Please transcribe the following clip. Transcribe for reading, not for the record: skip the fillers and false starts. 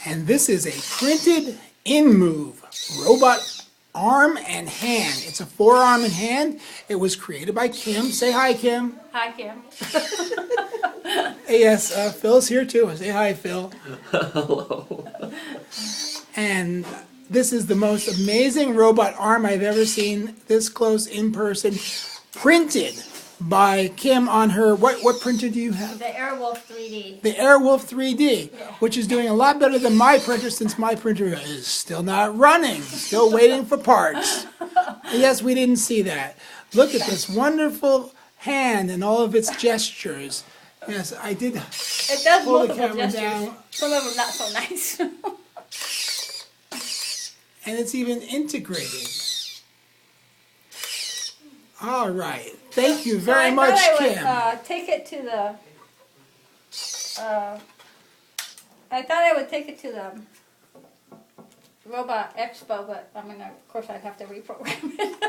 And this is a printed Inmoov robot arm and hand. It's a forearm and hand. It was created by Kim. Say hi, Kim. Hi, Kim. Yes, Phil's here too. Say hi, Phil. Hello. And this is the most amazing robot arm I've ever seen this close in person. Printed by Kim on her, what printer do you have? The Airwolf 3D. The Airwolf 3D, which is doing a lot better than my printer since my printer is still not running, still waiting for parts. Yes, we didn't see that. Look at this wonderful hand and all of its gestures. Yes, I did It does pull the multiple camera gestures. down. Some of them not so nice. And it's even integrated. All right. Thank you very much, Kim. I take it to the. I thought I would take it to the Robot Expo, but I mean, of course, I'd have to reprogram it.